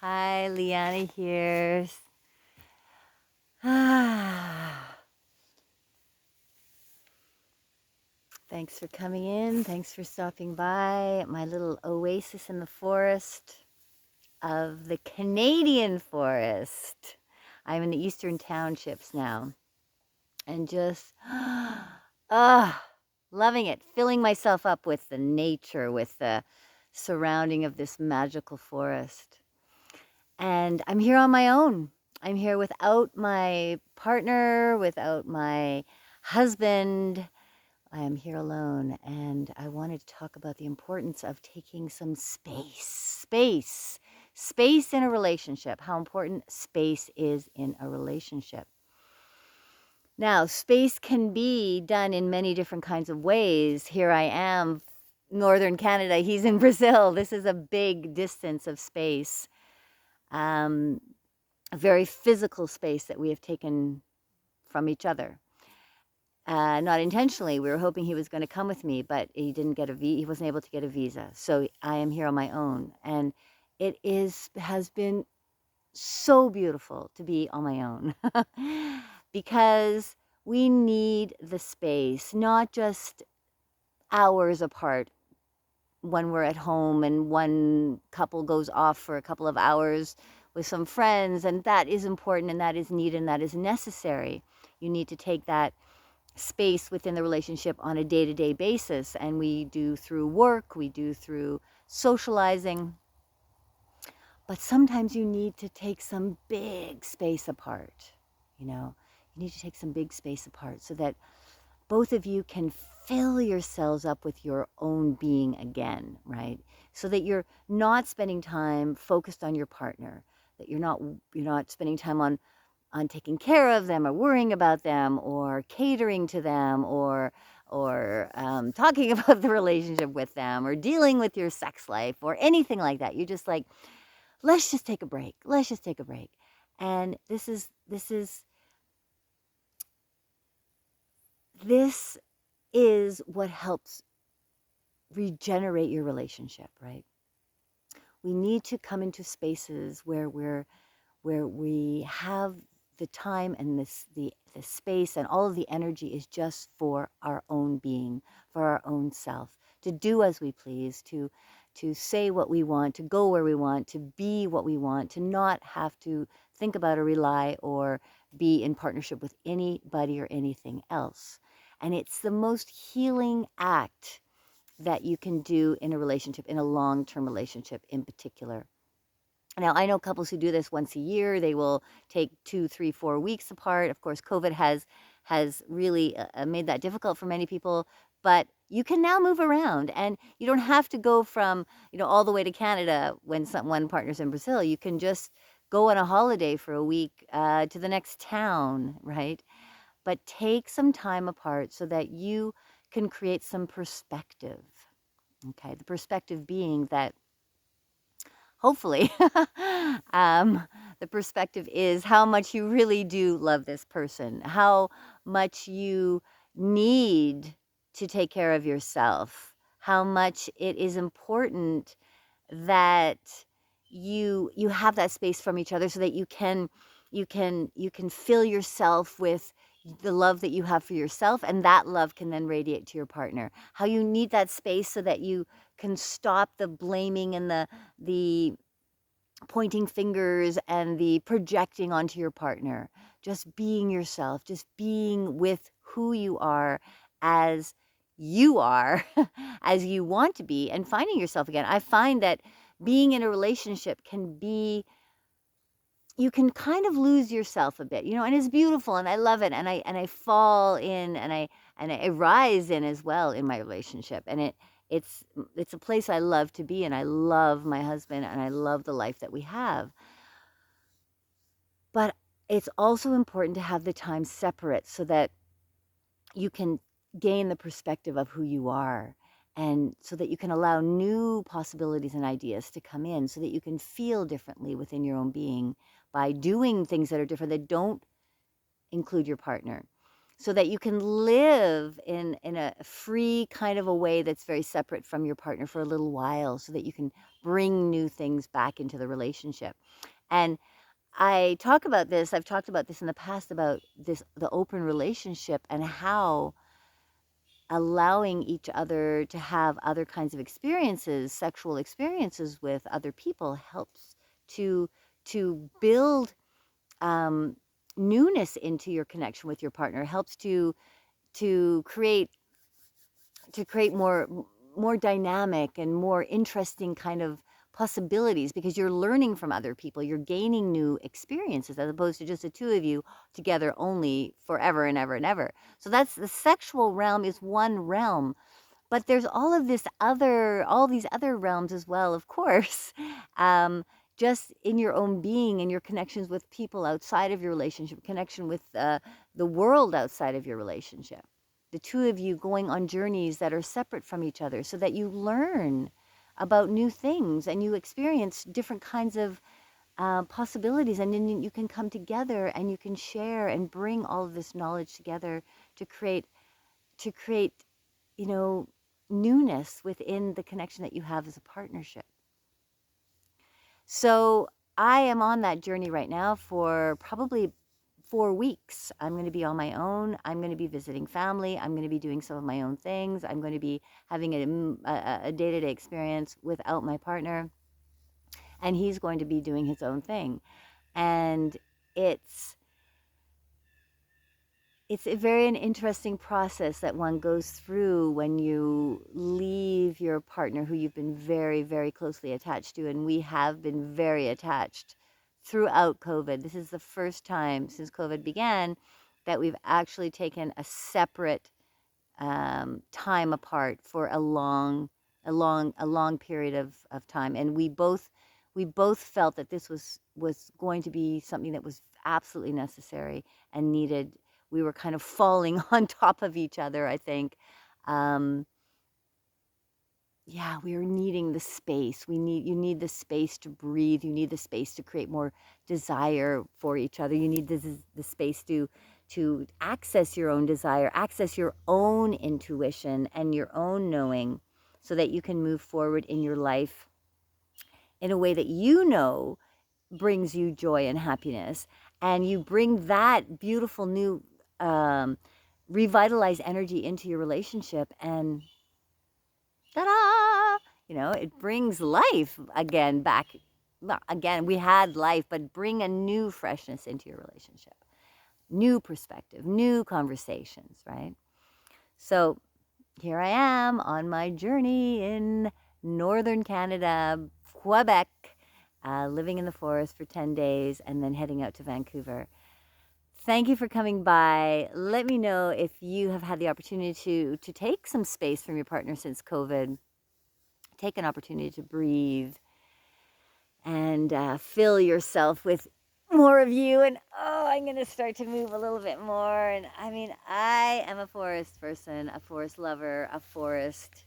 Hi, Liana here. Ah, thanks for coming in. Thanks for stopping by my little oasis in the forest of the Canadian forest. I'm in the Eastern Townships now and just loving it, filling myself up with the nature, with the surrounding of this magical forest. And I'm here on my own. I'm here without my partner, without my husband. I am here alone, and I wanted to talk about the importance of taking some space in a relationship, how important space is in a relationship. Now, space can be done in many different kinds of ways. Here I am, northern Canada, he's in Brazil. This is a big distance of space. Um, a very physical space that we have taken from each other. Not intentionally. We were hoping he was going to come with me, but he didn't get he wasn't able to get a visa. So I am here on my own, and has been so beautiful to be on my own because we need the space, not just hours apart when we're at home and one couple goes off for a couple of hours with some friends, and that is important and that is needed and that is necessary. You need to take that space within the relationship on a day-to-day basis, and we do through work, we do through socializing, but sometimes you need to take some big space apart. You need to take some big space apart so that both of you can fill yourselves up with your own being again, right? So that you're not spending time focused on your partner, that you're not spending time on taking care of them or worrying about them or catering to them or talking about the relationship with them or dealing with your sex life or anything like that. You're just like, let's just take a break. Let's just take a break. And this is what helps regenerate your relationship, right? We need to come into spaces where we have the time and the space and all of the energy is just for our own being, for our own self, to do as we please, to say what we want, to go where we want, to be what we want, to not have to think about or rely or be in partnership with anybody or anything else. And it's the most healing act that you can do in a relationship, in a long-term relationship in particular. Now, I know couples who do this once a year. They will take 2, 3, 4 weeks apart. Of course, COVID has really made that difficult for many people, but you can now move around, and you don't have to go from all the way to Canada when one partner's in Brazil. You can just go on a holiday for a week to the next town, right? But take some time apart so that you can create some perspective. Okay, the perspective being that hopefully um, the perspective is how much you really do love this person, how much you need to take care of yourself, how much it is important that you have that space from each other so that you can fill yourself with the love that you have for yourself, and that love can then radiate to your partner. How you need that space so that you can stop the blaming and the pointing fingers and the projecting onto your partner. Just being yourself, just being with who as you are, as you want to be, and finding yourself again. I find that being in a relationship you can kind of lose yourself a bit, and it's beautiful and I love it, and I fall in and I rise in as well in my relationship, and it's a place I love to be, and I love my husband and I love the life that we have. But it's also important to have the time separate so that you can gain the perspective of who you are, and so that you can allow new possibilities and ideas to come in, so that you can feel differently within your own being by doing things that are different, that don't include your partner, so that you can live in a free kind of a way that's very separate from your partner for a little while, so that you can bring new things back into the relationship. And I've talked about this in the past, about the open relationship, and how allowing each other to have other kinds of experiences, sexual experiences with other people, helps to build um, newness into your connection with your partner, helps to create more dynamic and more interesting kind of possibilities, because you're learning from other people, you're gaining new experiences, as opposed to just the two of you together only forever and ever and ever. So that's the sexual realm, is one realm, but there's all these other realms as well, of course. um, just in your own being and your connections with people outside of your relationship, connection with the world outside of your relationship, the two of you going on journeys that are separate from each other, so that you learn about new things and you experience different kinds of possibilities, and then you can come together and you can share and bring all of this knowledge together to create you know, newness within the connection that you have as a partnership. So I am on that journey right now for probably 4 weeks. I'm going to be on my own. I'm going to be visiting family. I'm going to be doing some of my own things. I'm going to be having a day-to-day experience without my partner, and he's going to be doing his own thing. And it's a very an interesting process that one goes through when you leave your partner, who you've been very, very closely attached to. And we have been very attached throughout COVID. This is the first time since COVID began that we've actually taken a separate time apart for a long period of time. And we both felt that this was going to be something that was absolutely necessary and needed. We were kind of falling on top of each other, I think. Yeah, we were needing the space. You need the space to breathe. You need the space to create more desire for each other. You need the space to access your own desire, access your own intuition and your own knowing, so that you can move forward in your life in a way that you know brings you joy and happiness. And you bring that beautiful new revitalized energy into your relationship, and ta-da! It brings life again back. Well, again, we had life, but bring a new freshness into your relationship, new perspective, new conversations, right? So here I am on my journey in northern Canada, Quebec, living in the forest for 10 days and then heading out to Vancouver. Thank you for coming by. Let me know if you have had the opportunity to take some space from your partner since COVID. Take an opportunity to breathe and fill yourself with more of you. And I'm going to start to move a little bit more. And I mean, I am a forest person, a forest lover, a forest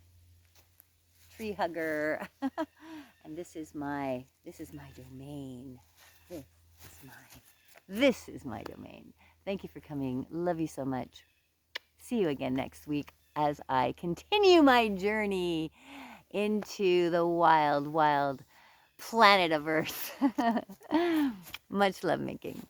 tree hugger. And this is my domain. This is my domain. Thank you for coming. Love you so much. See you again next week as I continue my journey into the wild, wild planet of Earth. Much love making.